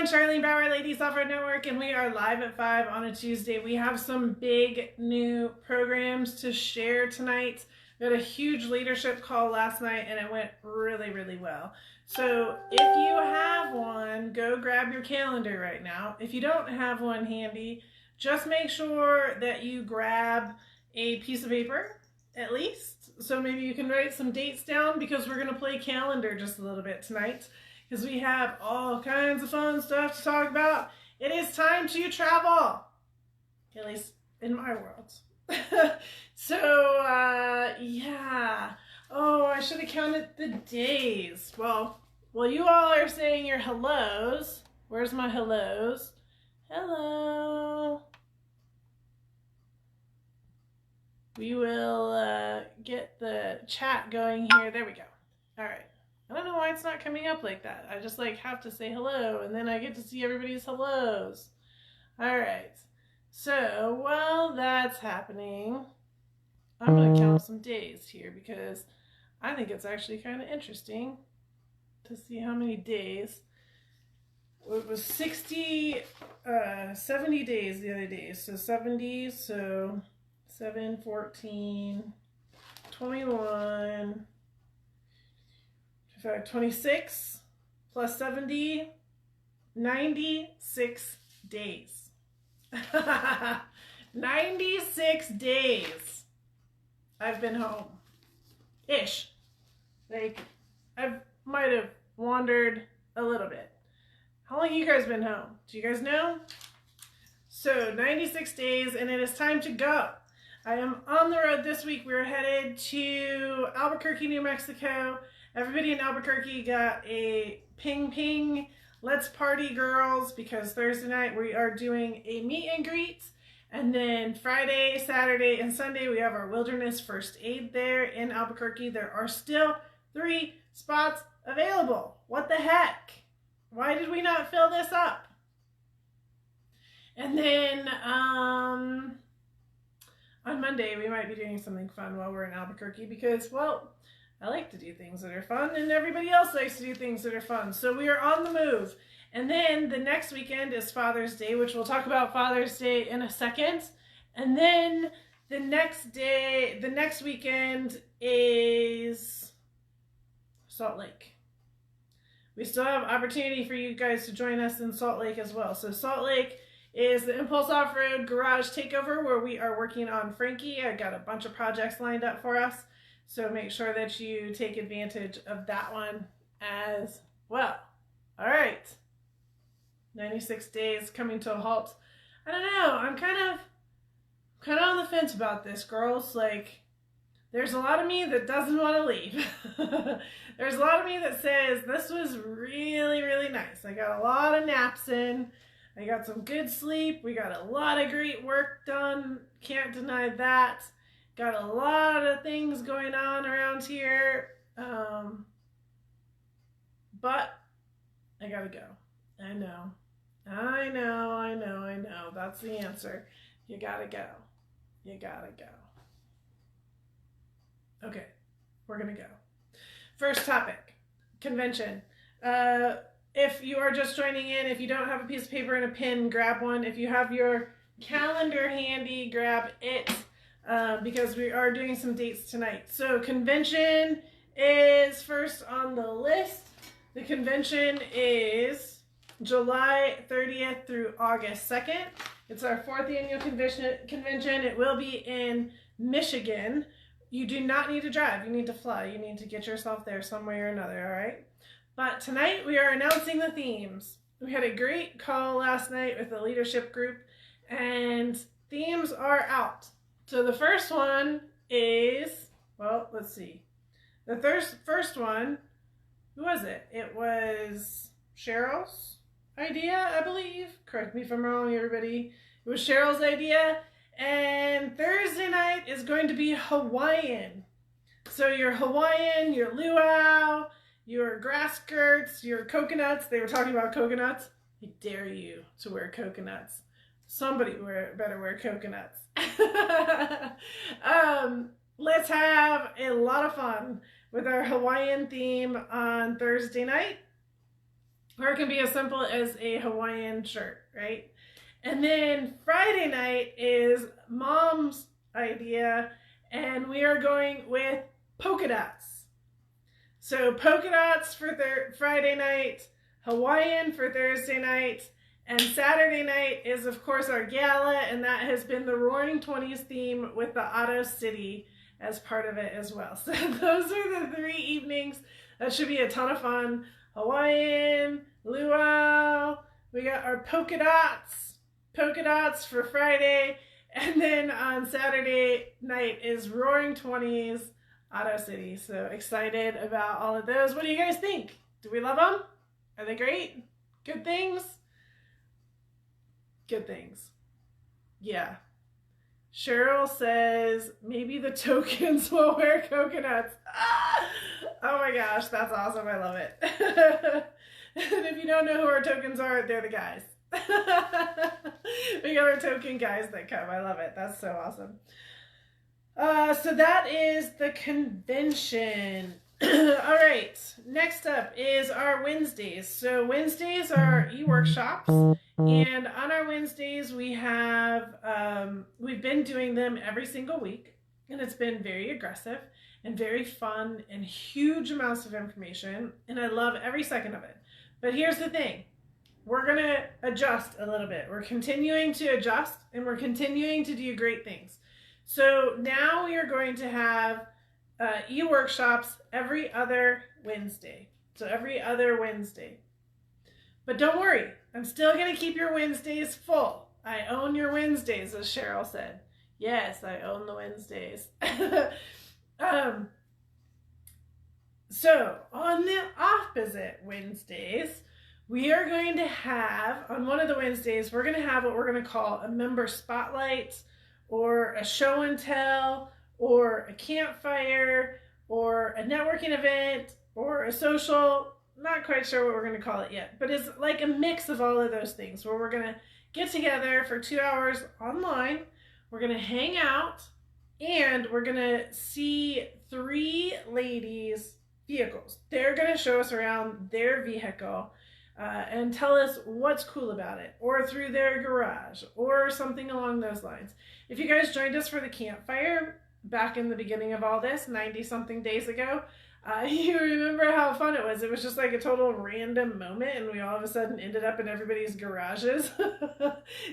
everyone, Charlene Bauer, Ladies Offroad Network, and we are live at 5 on a Tuesday. We have some big new programs to share tonight. We had a huge leadership call last night, and it went really, really well. So if you have one, go grab your calendar right now. If you don't have one handy, just make sure that you grab a piece of paper, at least. So maybe you can write some dates down, because we're going to play calendar just a little bit tonight, because we have all kinds of fun stuff to talk about. It is time to travel, at least in my world. Yeah. Oh, I should have counted the days. Well, you all are saying your hellos. Where's my hellos? Hello. We will get the chat going here. There we go. All right. I don't know why it's not coming up like that. I just have to say hello, and then I get to see everybody's hellos. All right. So while that's happening, I'm going to count some days here, because I think it's actually kind of interesting to see how many days. It was 70 days the other day. So 70, so 7, 14, 21... 26 plus 70, 96 days. 96 days I've been home. Ish. I might have wandered a little bit. How long have you guys been home? Do you guys know? So 96 days, and it is time to go. I am on the road this week. We're headed to Albuquerque, New Mexico. Everybody in Albuquerque got a ping, let's party girls, because Thursday night we are doing a meet and greet. And then Friday, Saturday, and Sunday we have our wilderness first aid there in Albuquerque. There are still 3 spots available. What the heck? Why did we not fill this up? And then on Monday we might be doing something fun while we're in Albuquerque, because, well, I like to do things that are fun, and everybody else likes to do things that are fun. So we are on the move. And then the next weekend is Father's Day, which we'll talk about Father's Day in a second. And then the next weekend is Salt Lake. We still have opportunity for you guys to join us in Salt Lake as well. So Salt Lake is the Impulse Off-Road Garage Takeover, where we are working on Frankie. I got a bunch of projects lined up for us. So make sure that you take advantage of that one as well. All right. 96 days coming to a halt. I don't know. I'm kind of on the fence about this, girls. There's a lot of me that doesn't want to leave. There's a lot of me that says this was really, really nice. I got a lot of naps in. I got some good sleep. We got a lot of great work done. Can't deny that. Got a lot of things going on around here, but I gotta go. I know. That's the answer. You gotta go. You gotta go. Okay, we're gonna go. First topic, convention. If you are just joining in, if you don't have a piece of paper and a pen, grab one. If you have your calendar handy, grab it. Because we are doing some dates tonight. So convention is first on the list. The convention is July 30th through August 2nd. It's our 4th annual convention. It will be in Michigan. You do not need to drive. You need to fly. You need to get yourself there some way or another, all right? But tonight we are announcing the themes. We had a great call last night with the leadership group, and themes are out. So the first one is, well, let's see. The first one, who was it? It was Cheryl's idea, I believe. Correct me if I'm wrong, everybody. It was Cheryl's idea. And Thursday night is going to be Hawaiian. So your Hawaiian, your luau, your grass skirts, your coconuts. They were talking about coconuts. I dare you to wear coconuts. Somebody better wear coconuts. Let's have a lot of fun with our Hawaiian theme on Thursday night. or it can be as simple as a Hawaiian shirt, right? And then Friday night is Mom's idea, and we are going with polka dots. So polka dots for Friday night, Hawaiian for Thursday night, and Saturday night is, of course, our gala, and that has been the Roaring 20s theme with the Auto City as part of it as well. So those are the 3 evenings. That should be a ton of fun. Hawaiian, luau, we got our polka dots for Friday, and then on Saturday night is Roaring 20s Auto City. So excited about all of those. What do you guys think? Do we love them? Are they great? Good things? Good things. Yeah. Cheryl says maybe the tokens will wear coconuts. Ah! Oh my gosh, that's awesome. I love it. And if you don't know who our tokens are, they're the guys. We got our token guys that come. I love it. That's so awesome. So that is the convention. All right, next up is our Wednesdays. So Wednesdays are e-workshops, and on our Wednesdays we have, we've been doing them every single week, and it's been very aggressive and very fun and huge amounts of information, and I love every second of it. But here's the thing, we're going to adjust a little bit. We're continuing to adjust, and we're continuing to do great things. So now we are going to have e-workshops every other Wednesday. So every other Wednesday. But don't worry, I'm still going to keep your Wednesdays full. I own your Wednesdays, as Cheryl said. Yes, I own the Wednesdays. So on the opposite Wednesdays, we are going to have, on one of the Wednesdays, we're going to have what we're going to call a member spotlight, or a show and tell, or a campfire, or a networking event, or a social. Not quite sure what we're going to call it yet, but it's like a mix of all of those things where we're going to get together for 2 hours online. We're going to hang out, and we're going to see 3 ladies' vehicles. They're going to show us around their vehicle and tell us what's cool about it, or through their garage, or something along those lines. If you guys joined us for the campfire back in the beginning of all this, 90-something days ago, you remember how fun it was. It was just like a total random moment, and we all of a sudden ended up in everybody's garages,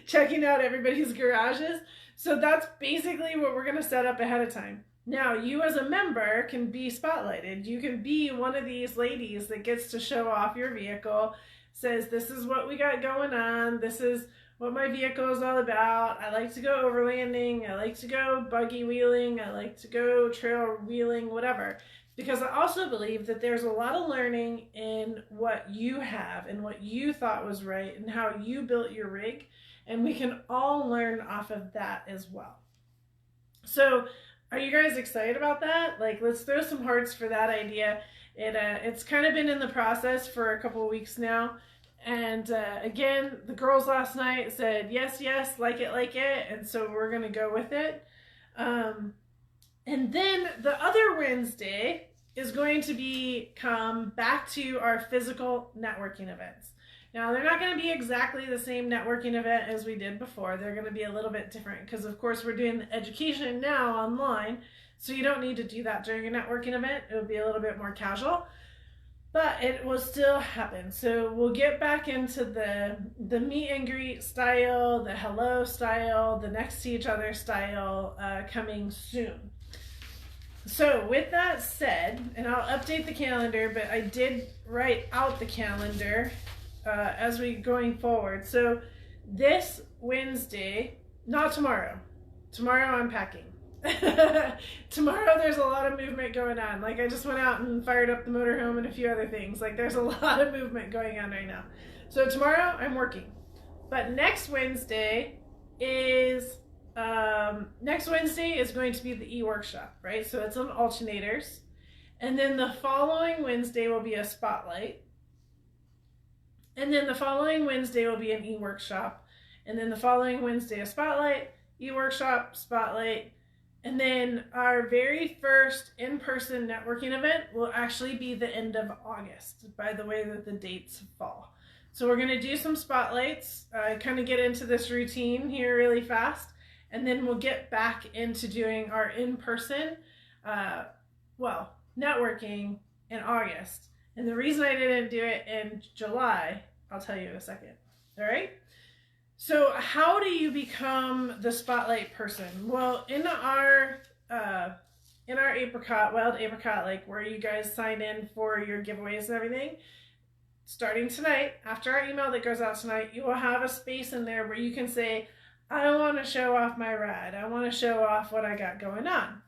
checking out everybody's garages. So that's basically what we're going to set up ahead of time. Now, you as a member can be spotlighted. You can be one of these ladies that gets to show off your vehicle, says, this is what we got going on, this is what my vehicle is all about. I like to go overlanding, I like to go buggy wheeling, I like to go trail wheeling, whatever. Because I also believe that there's a lot of learning in what you have and what you thought was right and how you built your rig, and we can all learn off of that as well. So are you guys excited about that? Like, let's throw some hearts for that idea. It's kind of been in the process for a couple of weeks now. And again, the girls last night said, yes, yes, like it. And so we're going to go with it. And then the other Wednesday is going to come back to our physical networking events. Now, they're not going to be exactly the same networking event as we did before. They're going to be a little bit different because, of course, we're doing the education now online, so you don't need to do that during a networking event. It will be a little bit more casual, but it will still happen. So we'll get back into the meet and greet style, the hello style, the next to each other style coming soon. So with that said, and I'll update the calendar, but I did write out the calendar as we going forward. So this Wednesday, not tomorrow. Tomorrow I'm packing. Tomorrow there's a lot of movement going on. Like, I just went out and fired up the motorhome and a few other things. Like, there's a lot of movement going on right now. So tomorrow I'm working. But next Wednesday is going to be the e-workshop, right? So it's on alternators. And then the following Wednesday will be a spotlight. And then the following Wednesday will be an e-workshop. And then the following Wednesday, a spotlight, e-workshop, spotlight, And then our very first in-person networking event will actually be the end of August, by the way that the dates fall. So we're going to do some spotlights, kind of get into this routine here really fast, and then we'll get back into doing our in-person, networking in August. And the reason I didn't do it in July, I'll tell you in a second. All right? So how do you become the spotlight person? Well, in our apricot, wild apricot, like where you guys sign in for your giveaways and everything, starting tonight, after our email that goes out tonight, you will have a space in there where you can say, I want to show off my ride. I want to show off what I got going on.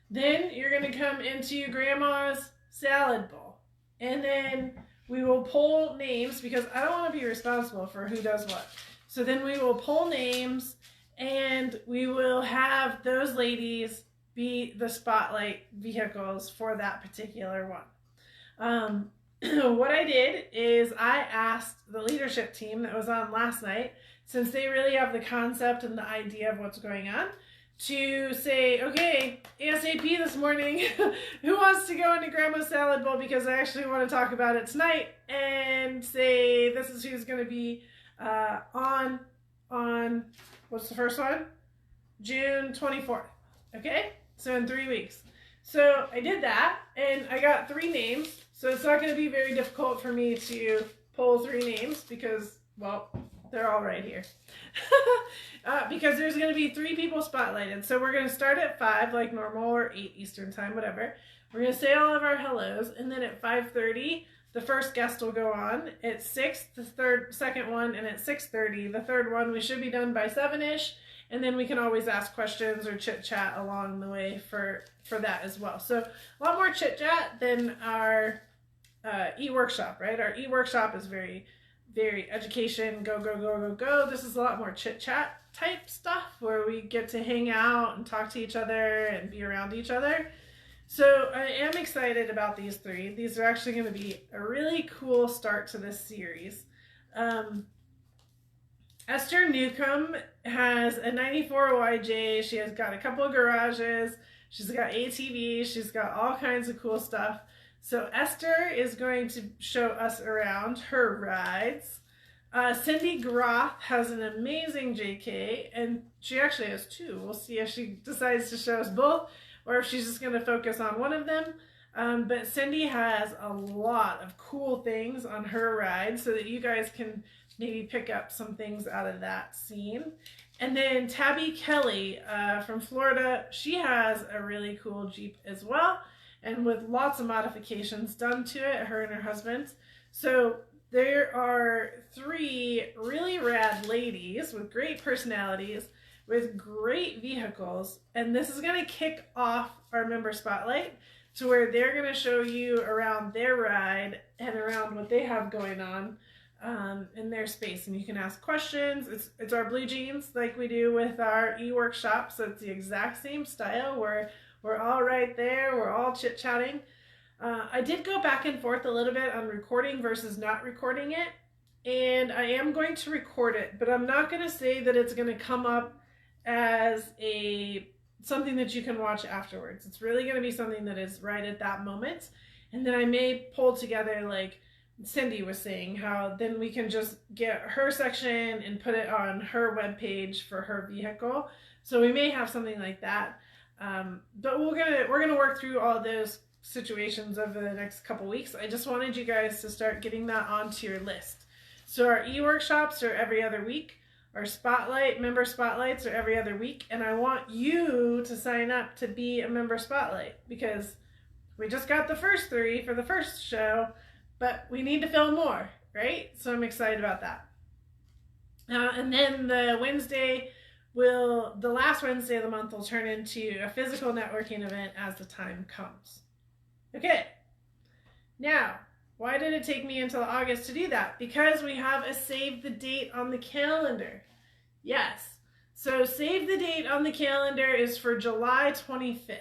Then you're going to come into grandma's salad bowl. And then we will pull names because I don't want to be responsible for who does what. So then we will pull names and we will have those ladies be the spotlight vehicles for that particular one. What I did is I asked the leadership team that was on last night, since they really have the concept and the idea of what's going on, to say, okay, ASAP this morning, who wants to go into Grandma's salad bowl, because I actually want to talk about it tonight, and say this is who's going to be on what's the first one? June 24th. Okay? So in 3 weeks. So I did that, and I got 3 names. So it's not going to be very difficult for me to pull 3 names because, well, they're all right here. Because there's going to be 3 people spotlighted. So we're going to start at 5 like normal, or 8 Eastern time, whatever. We're going to say all of our hellos, and then at 5:30, the first guest will go on. At 6, the second one, and at 6:30, the third one. We should be done by 7-ish, and then we can always ask questions or chit-chat along the way for that as well. So a lot more chit-chat than our e-workshop, right? Our e-workshop is very, very education, go, go, go, go, go. This is a lot more chit-chat type stuff where we get to hang out and talk to each other and be around each other. So I am excited about these 3. These are actually going to be a really cool start to this series. Esther Newcomb has a 94 YJ. She has got a couple of garages. She's got ATVs. She's got all kinds of cool stuff. So Esther is going to show us around her rides. Cindy Groth has an amazing JK, and she actually has 2. We'll see if she decides to show us both, or if she's just going to focus on one of them. But Cindy has a lot of cool things on her ride so that you guys can maybe pick up some things out of that scene. And then Tabby Kelly from Florida, she has a really cool Jeep as well, and with lots of modifications done to it, her and her husband. So there are 3 really rad ladies with great personalities, with great vehicles, and this is going to kick off our member spotlight to where they're going to show you around their ride and around what they have going on in their space. And you can ask questions. It's our blue jeans like we do with our e-workshop, so it's the exact same style where we're all right there, we're all chit-chatting. I did go back and forth a little bit on recording versus not recording it, and I am going to record it, but I'm not going to say that it's going to come up as something that you can watch afterwards. It's really going to be something that is right at that moment, and then I may pull together, like Cindy was saying, how then we can just get her section and put it on her webpage for her vehicle. So we may have something like that, but we're gonna work through all those situations over the next couple weeks. I just wanted you guys to start getting that onto your list. So our e-workshops are every other week. Our member spotlights are every other week. And I want you to sign up to be a member spotlight, because we just got the first 3 for the first show, but we need to fill more, right? So I'm excited about that. And then the last Wednesday of the month will turn into a physical networking event as the time comes. Okay, now, why did it take me until August to do that? Because we have a save the date on the calendar. Yes, so save the date on the calendar is for July 25th.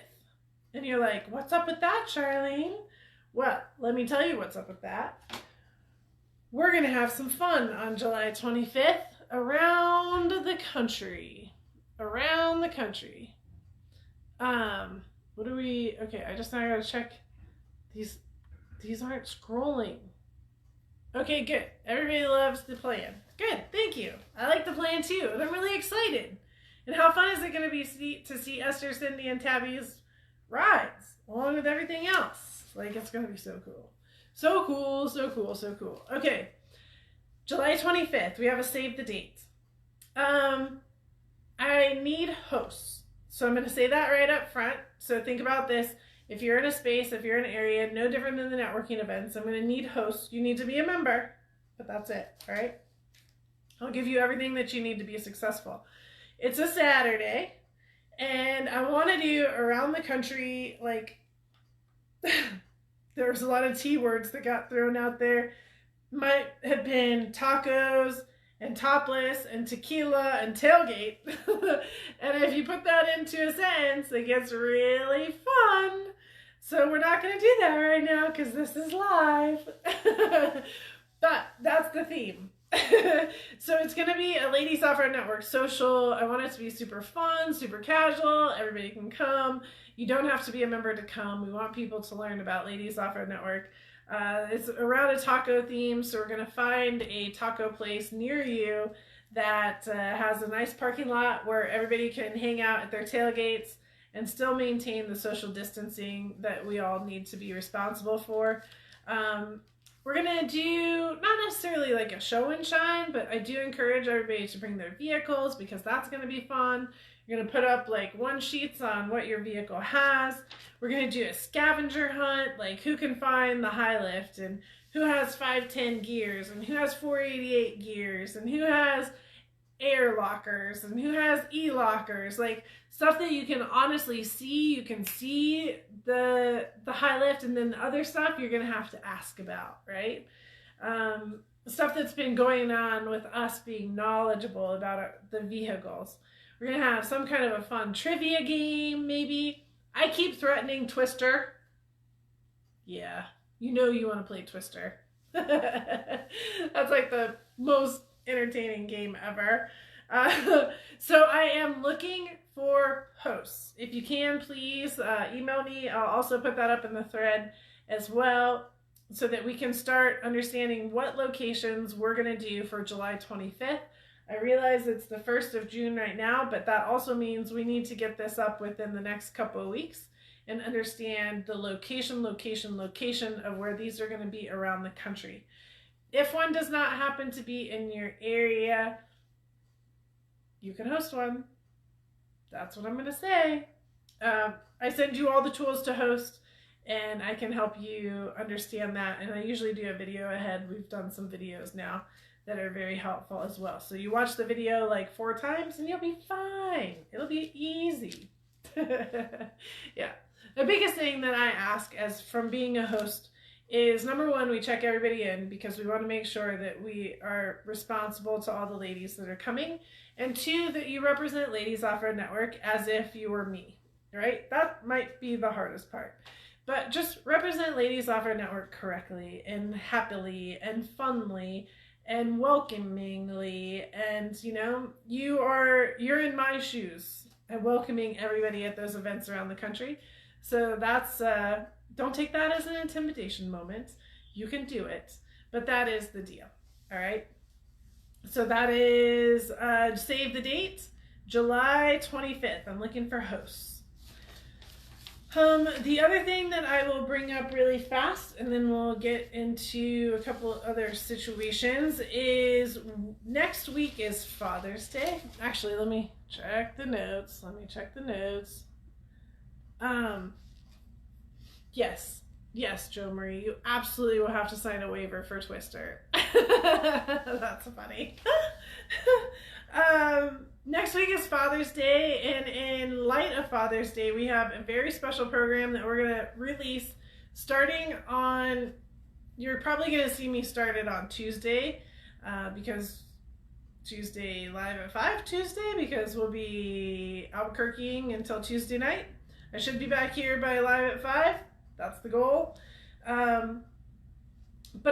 And you're like, what's up with that, Charlene? Well, let me tell you what's up with that. We're going to have some fun on July 25th around the country. Around the country. What do we, okay, I gotta check. These aren't scrolling. Okay, good. Everybody loves the plan. Good, thank you. I like the plan too, and I'm really excited. And how fun is it going to be to see Esther, Cindy, and Tabby's rides, along with everything else? Like, it's going to be so cool. So cool, so cool, so cool. Okay, July 25th, we have a save the date. I need hosts. So I'm going to say that right up front. So think about this. If you're in a space, if you're in an area, no different than the networking events, I'm going to need hosts. You need to be a member, but that's it, all right? I'll give you everything that you need to be successful. It's a Saturday, and I want to do around the country, like, there was a lot of T words that got thrown out there. Might have been tacos and topless and tequila and tailgate. And if you put that into a sentence, it gets really fun. So we're not going to do that right now because this is live. But that's the theme. So it's going to be a Ladies Offroad Network social. I want it to be super fun, super casual. Everybody can come. You don't have to be a member to come. We want people to learn about Ladies Offroad Network. It's around a taco theme, so we're going to find a taco place near you that has a nice parking lot where everybody can hang out at their tailgates and still maintain the social distancing that we all need to be responsible for. We're going to do, not necessarily like a show and shine, but I do encourage everybody to bring their vehicles because that's going to be fun. You're going to put up like one sheets on what your vehicle has. We're going to do a scavenger hunt, like who can find the high lift and who has 510 gears and who has 488 gears and who has air lockers and who has e-lockers, like stuff that you can honestly see. You can see the high lift, and then the other stuff you're going to have to ask about, right? Stuff that's been going on with us being knowledgeable about the vehicles. We're going to have some kind of a fun trivia game, maybe. I keep threatening Twister. Yeah, you know you want to play Twister. That's like the most entertaining game ever. So I am looking for hosts. If you can, please email me. I'll also put that up in the thread as well so that we can start understanding what locations we're going to do for July 25th. I realize it's the 1st of June right now, but that also means we need to get this up within the next couple of weeks and understand the location of where these are going to be around the country. If one does not happen to be in your area, you can host one. That's what I'm going to say. I send you all the tools to host, and I can help you understand that. And I usually do a video ahead. We've done some videos now that are very helpful as well. So you watch the video like 4 times and you'll be fine. It'll be easy. Yeah. The biggest thing that I ask as from being a host is, number one, we check everybody in because we want to make sure that we are responsible to all the ladies that are coming. And 2, that you represent Ladies Offroad Network as if you were me, right? That might be the hardest part. But just represent Ladies Offroad Network correctly and happily and funly and welcomingly, and you know, you're in my shoes and welcoming everybody at those events around the country. So that's don't take that as an intimidation moment. You can do it, but that is the deal. All right. So that is save the date, July 25th. I'm looking for hosts. The other thing that I will bring up really fast, and then we'll get into a couple of other situations, is next week is Father's Day. Actually, let me check the notes. Yes, Joe Marie, you absolutely will have to sign a waiver for Twister. That's funny. Next week is Father's Day, and in light of Father's Day, we have a very special program that we're going to release starting on, you're probably going to see me start it on Tuesday, because Tuesday live at 5 Tuesday, because we'll be Albuquerqueing until Tuesday night. I should be back here by live at 5. That's the goal. But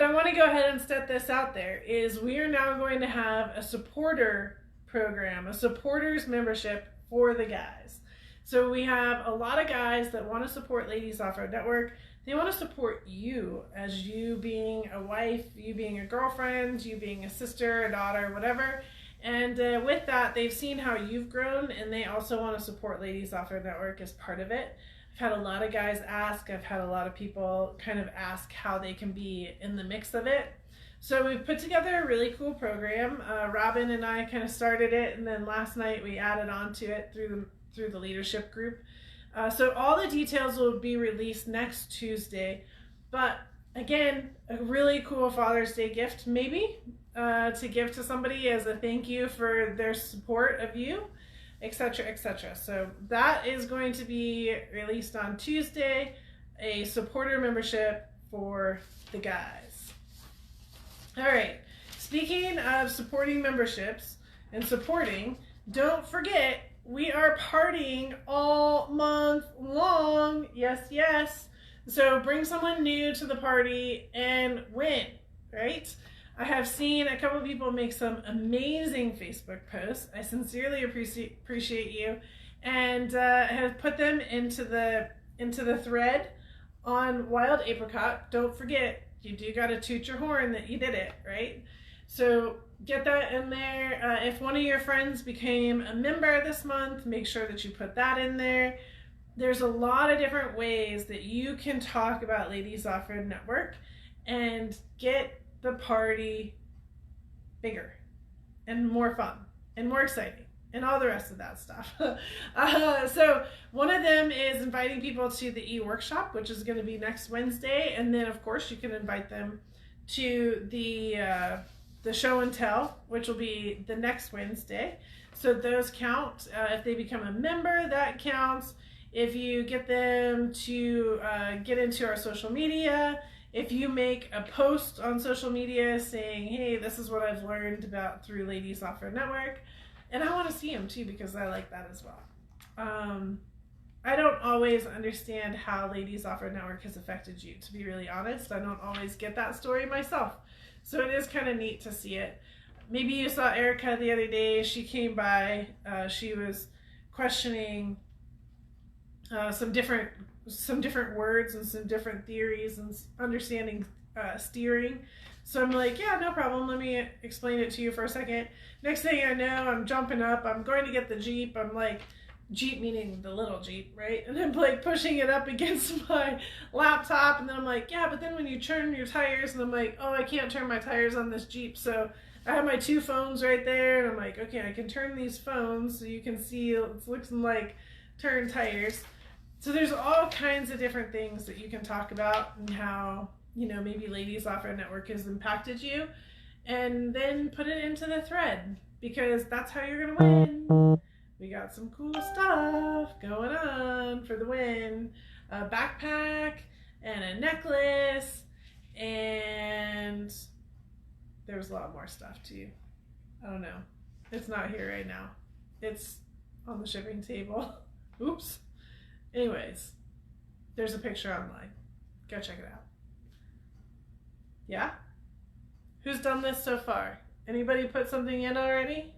I want to go ahead and set this out there, is we are now going to have a supporter program, a supporters membership for the guys. So we have a lot of guys that want to support Ladies Off-Road Network. They want to support you as you being a wife, you being a girlfriend, you being a sister, a daughter, whatever. And with that, they've seen how you've grown, and they also want to support Ladies Off-Road Network as part of it. I've had a lot of guys ask. I've had a lot of people kind of ask how they can be in the mix of it. So we've put together a really cool program. Robin and I kind of started it, and then last night we added on to it through the leadership group. So all the details will be released next Tuesday. But again, a really cool Father's Day gift, maybe, to give to somebody as a thank you for their support of you, etc., etc. So that is going to be released on Tuesday, a supporter membership for the guys. All right, speaking of supporting memberships and supporting, don't forget, we are partying all month long. Yes, yes. So bring someone new to the party and win, right? I have seen a couple people make some amazing Facebook posts. I sincerely appreciate you, and have put them into the thread on Wild Apricot. Don't forget, you do got to toot your horn that you did it, right? So get that in there. If one of your friends became a member this month, make sure that you put that in there. There's a lot of different ways that you can talk about Ladies Off-Road Network and get the party bigger and more fun and more exciting and all the rest of that stuff. So one of them is inviting people to the e-workshop, which is going to be next Wednesday. And then, of course, you can invite them to the show and tell, which will be the next Wednesday. So those count. If they become a member, that counts. If you get them to get into our social media, if you make a post on social media saying, hey, this is what I've learned about through Ladies Off-Road Network, and I want to see them too because I like that as well. I don't always understand how Ladies Off-Road Network has affected you, to be really honest. I don't always get that story myself. So it is kind of neat to see it. Maybe you saw Erica the other day. She came by. She was questioning some different words and some different theories and understanding steering. So I'm like, yeah, no problem. Let me explain it to you for a second. Next thing I know, I'm jumping up. I'm going to get the Jeep. I'm like, Jeep meaning the little Jeep, right? And I'm like pushing it up against my laptop. And then I'm like, yeah, but then when you turn your tires, and I'm like, oh, I can't turn my tires on this Jeep. So I have my two phones right there. And I'm like, okay, I can turn these phones so you can see it's looking like turn tires. So there's all kinds of different things that you can talk about and how, you know, maybe Ladies Off-Road Network has impacted you, and then put it into the thread because that's how you're going to win. We got some cool stuff going on for the win. A backpack and a necklace, and there's a lot more stuff too. I don't know. It's not here right now. It's on the shipping table. Oops. Anyways, there's a picture online. Go check it out. Yeah? Who's done this so far? Anybody put something in already?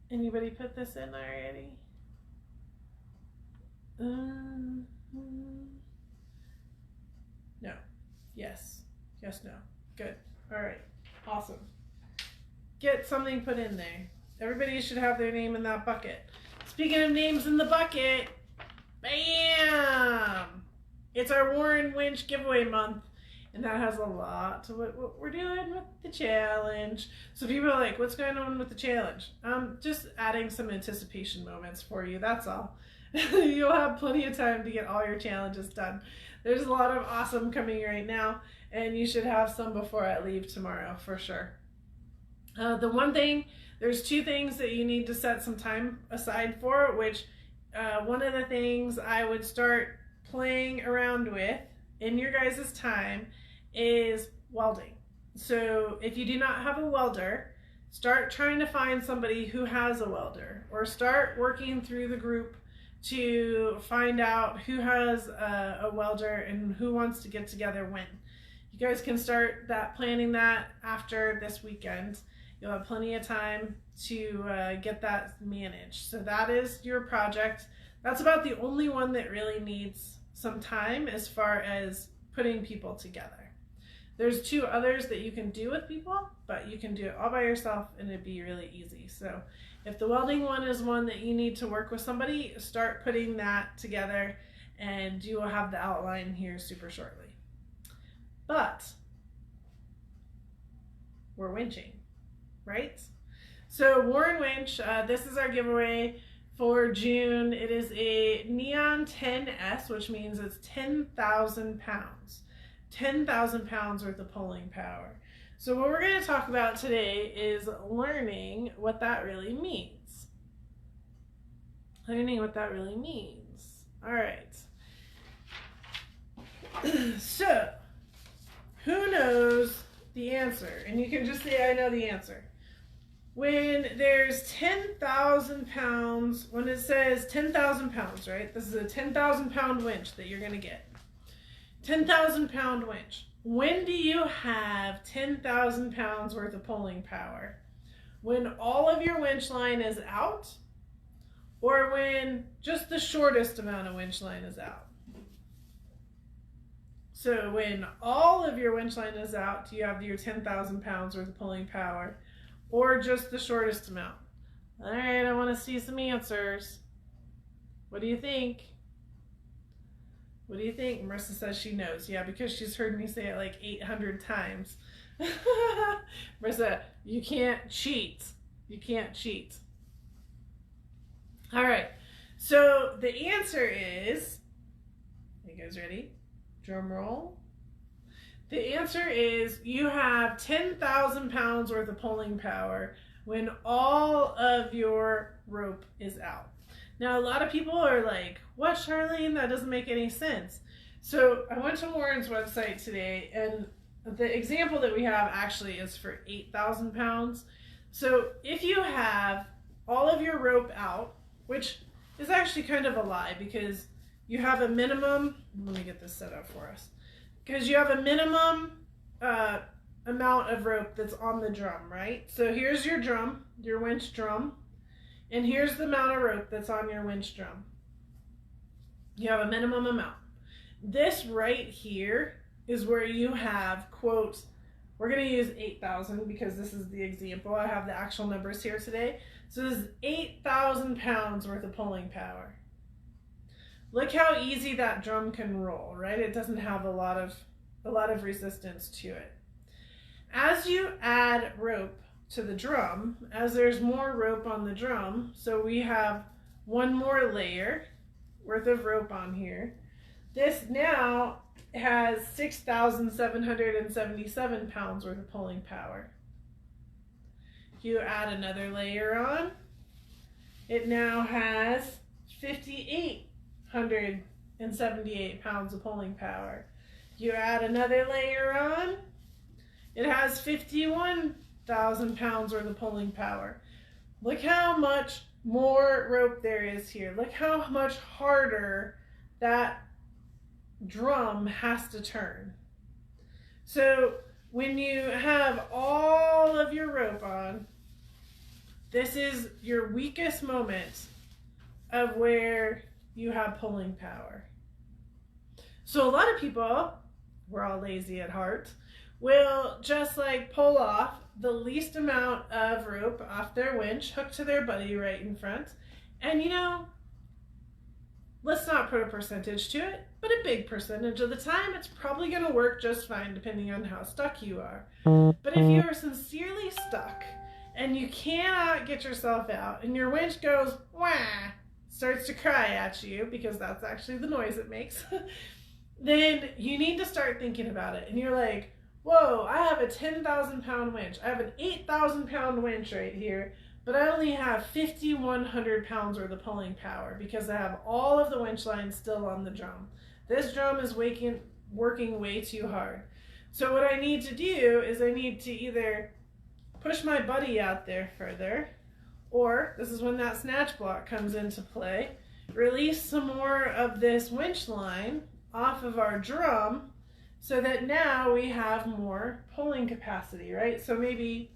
Anybody put this in already? No. Yes. Yes, no. Good. All right. Awesome. Get something put in there. Everybody should have their name in that bucket. Speaking of names in the bucket, bam! It's our Warren Winch giveaway month, and that has a lot to what we're doing with the challenge. So people are like, what's going on with the challenge? Just adding some anticipation moments for you, that's all. You'll have plenty of time to get all your challenges done. There's a lot of awesome coming right now, and you should have some before I leave tomorrow, for sure. The one thing, there's two things that you need to set some time aside for, which one of the things I would start playing around with in your guys' time is welding. So if you do not have a welder, start trying to find somebody who has a welder, or start working through the group to find out who has a welder and who wants to get together when. You guys can start planning that after this weekend. You'll have plenty of time to get that managed. So that is your project. That's about the only one that really needs some time as far as putting people together. There's 2 others that you can do with people, but you can do it all by yourself and it'd be really easy. So if the welding one is one that you need to work with somebody, start putting that together and you will have the outline here super shortly. But we're winching, right? So Warren Winch, this is our giveaway for June. It is a Neon 10S, which means it's 10,000 pounds. 10,000 pounds worth of pulling power. So what we're going to talk about today is learning what that really means. Learning what that really means. All right. So, who knows the answer? And you can just say, I know the answer. When there's 10,000 pounds, when it says 10,000 pounds, right? This is a 10,000 pound winch that you're going to get. 10,000 pound winch. When do you have 10,000 pounds worth of pulling power? When all of your winch line is out, or when just the shortest amount of winch line is out? So when all of your winch line is out, do you have your 10,000 pounds worth of pulling power, or just the shortest amount? All right, I want to see some answers. What do you think? What do you think? Marissa says she knows. Yeah, because she's heard me say it like 800 times. Marissa, you can't cheat. You can't cheat. All right. So the answer is, you guys ready? Drum roll. The answer is you have 10,000 pounds worth of pulling power when all of your rope is out. Now, a lot of people are like, what, Charlene? That doesn't make any sense. So I went to Warren's website today, and the example that we have actually is for 8,000 pounds. So if you have all of your rope out, which is actually kind of a lie because you have a minimum, let me get this set up for us, because you have a minimum amount of rope that's on the drum, right? So here's your drum, your winch drum. And here's the amount of rope that's on your winch drum. You have a minimum amount. This right here is where you have, quote, we're going to use 8,000 because this is the example. I have the actual numbers here today. So this is 8,000 pounds worth of pulling power. Look how easy that drum can roll, right? It doesn't have a lot of resistance to it. As you add rope to the drum, as there's more rope on the drum, so we have one more layer worth of rope on here. This now has 6,777 pounds worth of pulling power. You add another layer on, it now has 5,878 pounds of pulling power. You add another layer on, it has 51,000 pounds worth of pulling power. Look how much more rope there is here. Look how much harder that drum has to turn. So when you have all of your rope on, this is your weakest moment of where you have pulling power. So a lot of people, we're all lazy at heart, will just like pull off the least amount of rope off their winch, hook to their buddy right in front, and you know, let's not put a percentage to it, but a big percentage of the time it's probably going to work just fine depending on how stuck you are. But if you are sincerely stuck and you cannot get yourself out and your winch goes wah, starts to cry at you, because that's actually the noise it makes, then you need to start thinking about it. And you're like, whoa, I have a 10,000 pound winch. I have an 8,000 pound winch right here, but I only have 5,100 pounds worth of pulling power because I have all of the winch lines still on the drum. This drum is working way too hard. So what I need to do is I need to either push my buddy out there further, or this is when that snatch block comes into play, release some more of this winch line off of our drum so that now we have more pulling capacity, right? So maybe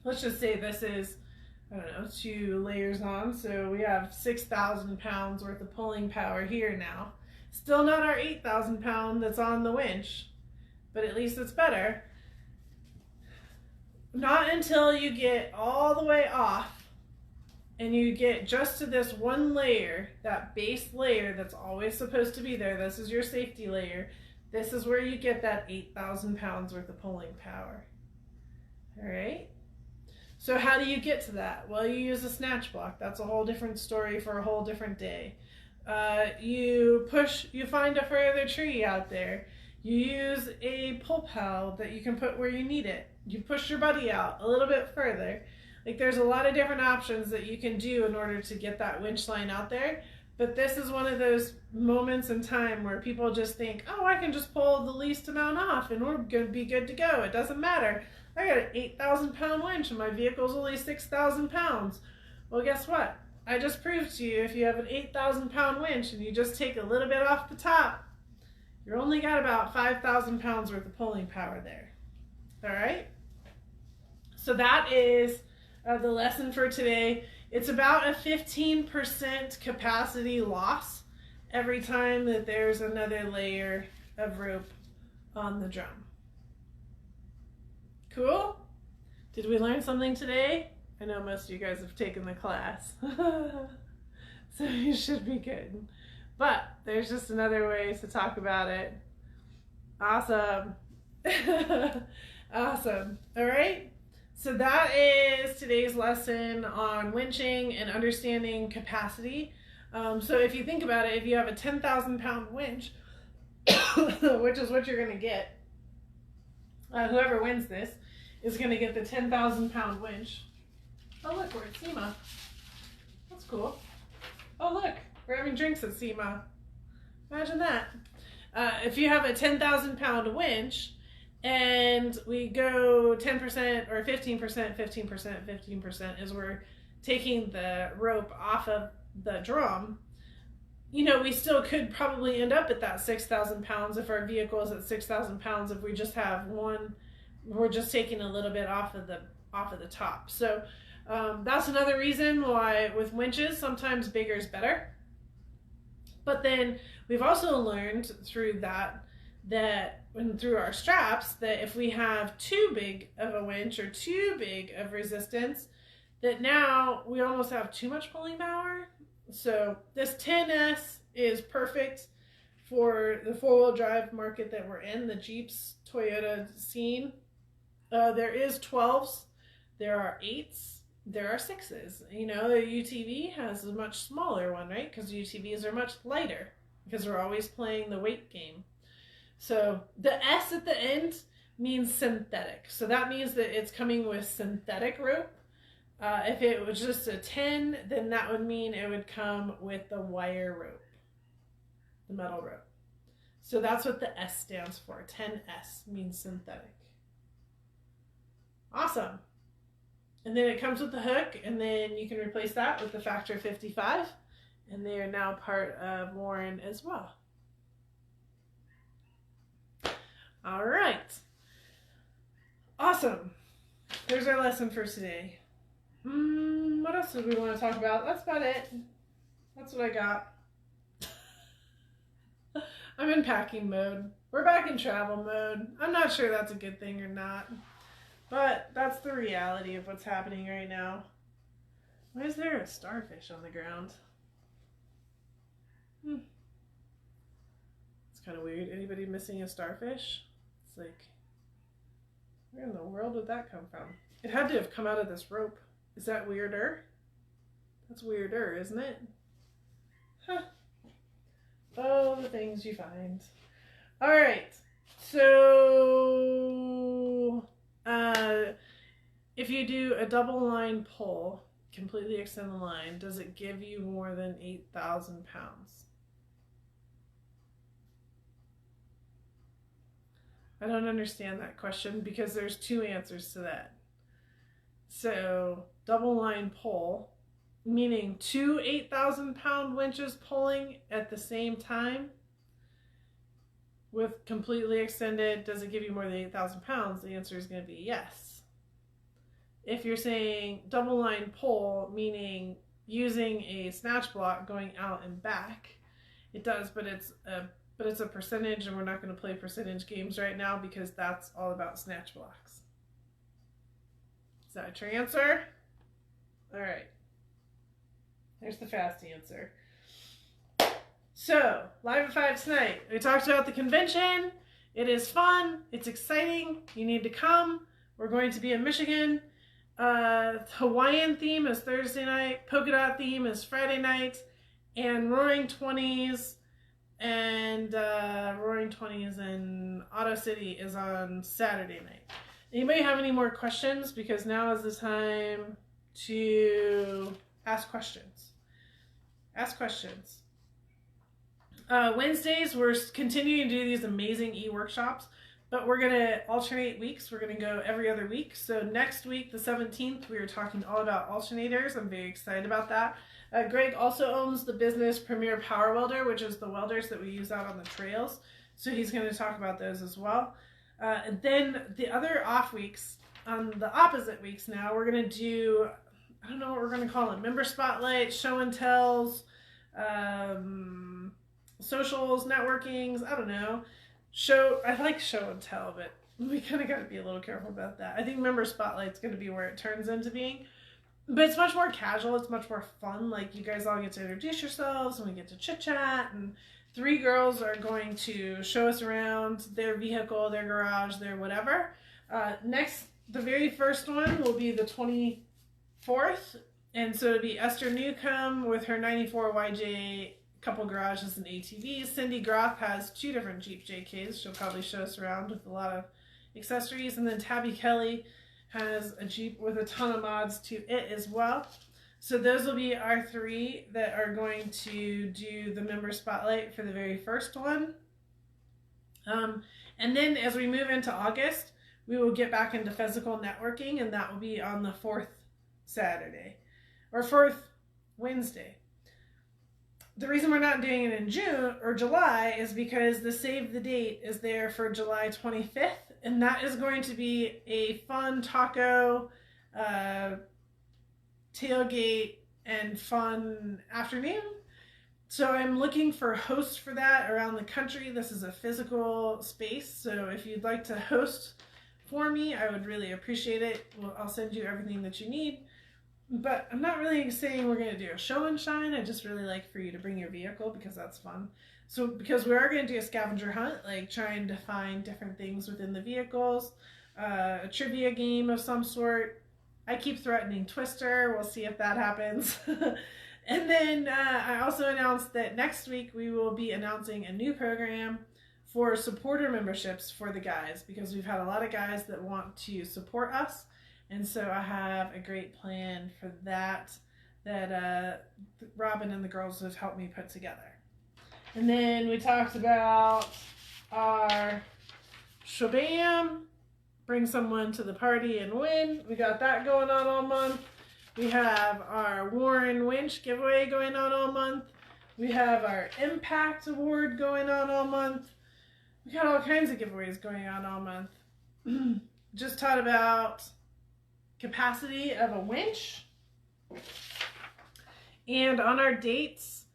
let's just say this is, I don't know, 2 layers on, so we have 6,000 pounds worth of pulling power here now. Still not our 8,000 pound that's on the winch, but at least it's better. Not until you get all the way off and you get just to this one layer, that base layer that's always supposed to be there. This is your safety layer. This is where you get that 8,000 pounds worth of pulling power. All right. So how do you get to that? Well, you use a snatch block. That's a whole different story for a whole different day. You find a further tree out there. You use a pull pal that you can put where you need it. You push your buddy out a little bit further. Like, there's a lot of different options that you can do in order to get that winch line out there. But this is one of those moments in time where people just think, oh, I can just pull the least amount off and we're going to be good to go. It doesn't matter. I got an 8,000 pound winch and my vehicle's only 6,000 pounds. Well, guess what? I just proved to you if you have an 8,000 pound winch and you just take a little bit off the top, you're only got about 5,000 pounds worth of pulling power there. All right? So that is the lesson for today. It's about a 15% capacity loss every time that there's another layer of rope on the drum. Cool? Did we learn something today? I know most of you guys have taken the class, so you should be good. But there's just another way to talk about it. Awesome. Awesome. All right. So that is today's lesson on winching and understanding capacity. So if you think about it, if you have a 10,000 pound winch, which is what you're going to get, whoever wins this is going to get the 10,000 pound winch. Oh, look, we're at SEMA. That's cool. Oh, look, we're having drinks at SEMA. Imagine that. If you have a 10,000 pound winch and we go 10% or 15%, 15%, 15% as we're taking the rope off of the drum, you know, we still could probably end up at that 6,000 pounds if our vehicle is at 6,000 pounds if we just have one, we're just taking a little bit off of the top. So that's another reason why with winches, sometimes bigger is better. But then we've also learned through through our straps, that if we have too big of a winch or too big of resistance, that now we almost have too much pulling power. So this 10S is perfect for the 4-wheel drive market that we're in, the Jeeps, Toyota scene. There is 12s, there are 8s, there are 6s. You know, the UTV has a much smaller one, right? Because UTVs are much lighter because we're always playing the weight game. So the S at the end means synthetic. So that means that it's coming with synthetic rope. If it was just a 10, then that would mean it would come with the wire rope, the metal rope. So that's what the S stands for. 10S means synthetic. Awesome. And then it comes with the hook, and then you can replace that with the Factor 55, and they are now part of Warren as well. All right. Awesome. There's our lesson for today. What else did we want to talk about? That's about it. That's what I got. I'm in packing mode. We're back in travel mode. I'm not sure that's a good thing or not, but that's the reality of what's happening right now. Why is there a starfish on the ground? It's kind of weird. Anybody missing a starfish? It's like, where in the world did that come from? It had to have come out of this rope. Is that weirder? That's weirder, isn't it? Huh. Oh, the things you find. All right. So, if you do a double line pull, completely extend the line, does it give you more than 8,000 pounds? I don't understand that question because there's two answers to that. So, double line pull, meaning two 8,000 pound winches pulling at the same time with completely extended, does it give you more than 8,000 pounds? The answer is going to be yes. if you're saying double line pole, meaning using a snatch block going out and back, it does, but it's a percentage, and we're not going to play percentage games right now because that's all about snatch blocks. Is that your answer? All right. There's the fast answer. So, Live at 5 tonight. We talked about the convention. It is fun. It's exciting. You need to come. We're going to be in Michigan. Hawaiian theme is Thursday night. Polka dot theme is Friday night. And Roaring 20s and Auto City is on Saturday night. Anybody have any more questions? Because now is the time to ask questions. Ask questions. Wednesdays, we're continuing to do these amazing e-workshops, but we're going to alternate weeks. We're going to go every other week. So next week, the 17th, we are talking all about alternators. I'm very excited about that. Greg also owns the business Premier Power Welder, which is the welders that we use out on the trails. So he's going to talk about those as well. And then the other off weeks, on the opposite weeks now, we're going to do, I don't know what we're going to call them, member spotlight, show and tells, socials, networkings, I don't know. I like show and tell, but we kind of got to be a little careful about that. I think member spotlight's going to be where it turns into being. But it's much more casual. It's much more fun. Like, you guys all get to introduce yourselves, and we get to chit-chat, and 3 girls are going to show us around their vehicle, their garage, their whatever. The very first one will be the 24th, and so it'll be Esther Newcomb with her 94 YJ, couple garages and ATVs. Cindy Groth has 2 different Jeep JKs. She'll probably show us around with a lot of accessories. And then Tabby Kelly has a Jeep with a ton of mods to it as well. So those will be our 3 that are going to do the member spotlight for the very first one. And then as we move into August, we will get back into physical networking, and that will be on the 4th Saturday or 4th Wednesday. The reason we're not doing it in June or July is because the save the date is there for July 25th, and that is going to be a fun taco, tailgate, and fun afternoon. So I'm looking for hosts for that around the country. This is a physical space, so if you'd like to host for me, I would really appreciate it. I'll send you everything that you need. But I'm not really saying we're going to do a show and shine. I just really like for you to bring your vehicle because that's fun. So because we are going to do a scavenger hunt, like trying to find different things within the vehicles, a trivia game of some sort. I keep threatening Twister. We'll see if that happens. And then I also announced that next week we will be announcing a new program for supporter memberships for the guys, because we've had a lot of guys that want to support us. And so I have a great plan for that Robin and the girls have helped me put together. And then we talked about our Shabam, bring someone to the party and win. We got that going on all month. We have our Warren Winch giveaway going on all month. We have our Impact Award going on all month. We got all kinds of giveaways going on all month. Just taught about capacity of a winch. And on our dates,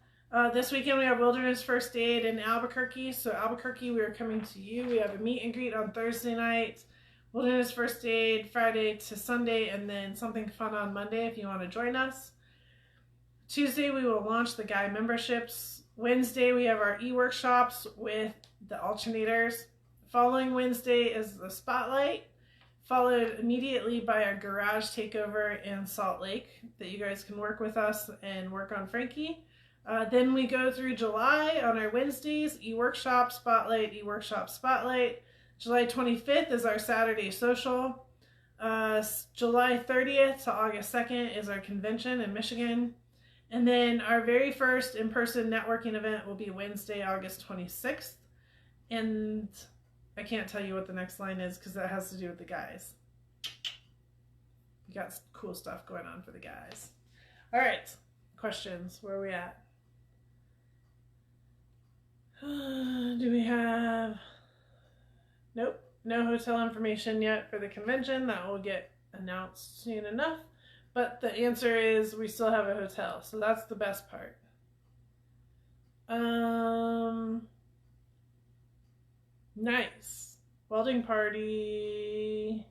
this weekend we have Wilderness First Aid in Albuquerque. So Albuquerque, we are coming to you. We have a meet and greet on Thursday night, Wilderness First Aid Friday to Sunday, and then something fun on Monday if you want to join us. Tuesday we will launch the guy memberships. Wednesday we have our e-workshops with the alternators. Following Wednesday is the spotlight, followed immediately by our garage takeover in Salt Lake that you guys can work with us and work on Frankie. Then we go through July on our Wednesdays, e-workshop, spotlight, e-workshop, spotlight. July 25th is our Saturday social. July 30th to August 2nd is our convention in Michigan. And then our very first in-person networking event will be Wednesday, August 26th. And I can't tell you what the next line is because that has to do with the guys. We got cool stuff going on for the guys. All right, questions. Where are we at? Do we have... Nope, no hotel information yet for the convention. That will get announced soon enough. But the answer is we still have a hotel, so that's the best part. Nice. Welding party.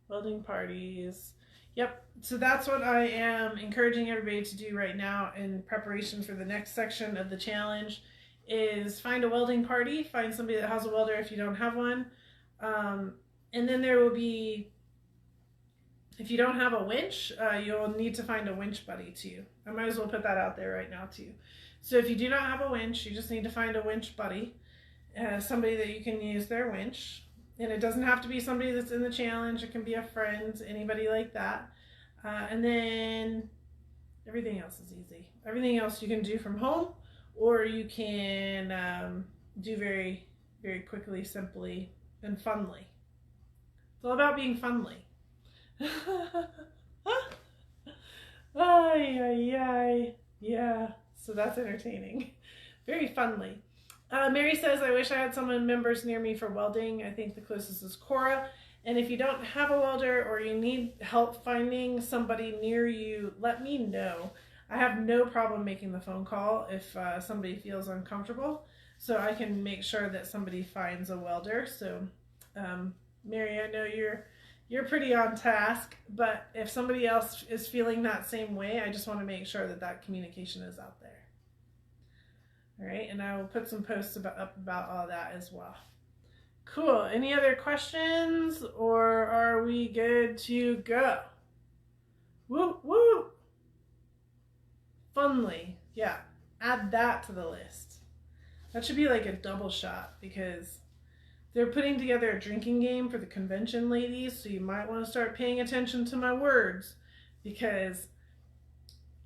Welding parties. Yep. So that's what I am encouraging everybody to do right now in preparation for the next section of the challenge is find a welding party. Find somebody that has a welder if you don't have one. And then there will be, if you don't have a winch, you'll need to find a winch buddy too. I might as well put that out there right now too. So if you do not have a winch, you just need to find a winch buddy, somebody that you can use their winch. And it doesn't have to be somebody that's in the challenge. It can be a friend, anybody like that. And then everything else is easy. Everything else you can do from home, or you can do very, very quickly, simply, and funly. It's all about being funly. Ay, ay, ay. Yeah, so that's entertaining. Very funly. Mary says, I wish I had someone members near me for welding. I think the closest is Cora. And if you don't have a welder or you need help finding somebody near you, let me know. I have no problem making the phone call if somebody feels uncomfortable. So I can make sure that somebody finds a welder. So Mary, I know you're pretty on task, but if somebody else is feeling that same way, I just want to make sure that that communication is out there. All right, and I will put some posts up about all that as well. Cool. Any other questions, or are we good to go? Woo, woo. Funly. Yeah, add that to the list. That should be like a double shot because they're putting together a drinking game for the convention ladies, so you might want to start paying attention to my words because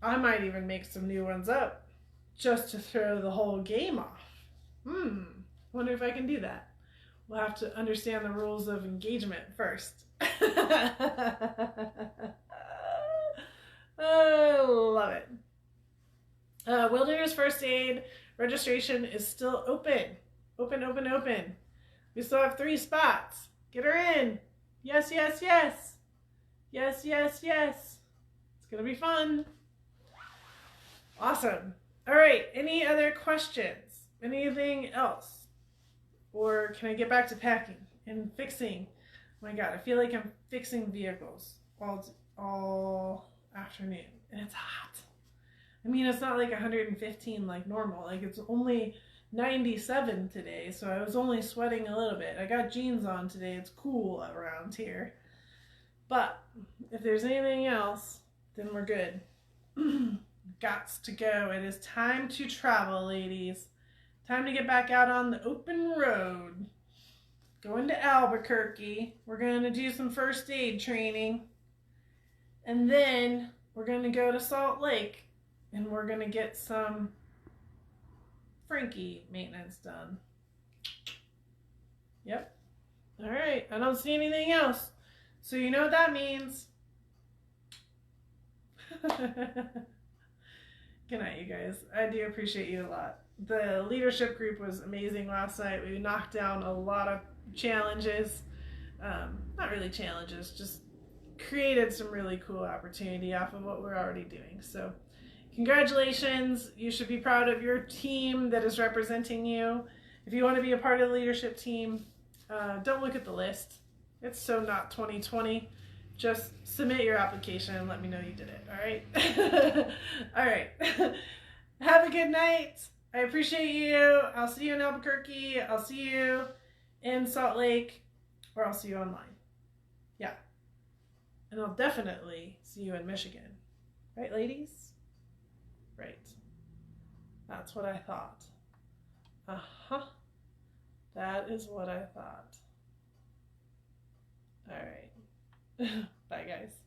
I might even make some new ones up just to throw the whole game off. Wonder if I can do that. We'll have to understand the rules of engagement first. Oh, love it. Wilderness First Aid registration is still open. Open. We still have 3 spots. Get her in. Yes. Yes. It's going to be fun. Awesome. All right. Any other questions? Anything else? Or can I get back to packing and fixing? Oh my God, I feel like I'm fixing vehicles all afternoon. And it's hot. I mean, it's not like 115 like normal. Like it's only 97 today, so I was only sweating a little bit. I got jeans on today. It's cool around here. But if there's anything else, then we're good. Gots to go. It is time to travel, ladies. Time to get back out on the open road. Going to Albuquerque. We're going to do some first aid training. And then we're going to go to Salt Lake. And we're going to get some Frankie maintenance done. Yep. All right. I don't see anything else. So you know what that means. Good night, you guys. I do appreciate you a lot. The leadership group was amazing last night. We knocked down a lot of challenges. Not really challenges, just created some really cool opportunity off of what we're already doing. So congratulations. You should be proud of your team that is representing you. If you want to be a part of the leadership team, don't look at the list. It's so not 2020. Just submit your application and let me know you did it, all right? All right. Have a good night. I appreciate you. I'll see you in Albuquerque. I'll see you in Salt Lake, or I'll see you online. Yeah. And I'll definitely see you in Michigan. Right, ladies? Right. That's what I thought. Uh-huh. That is what I thought. All right. Bye, guys.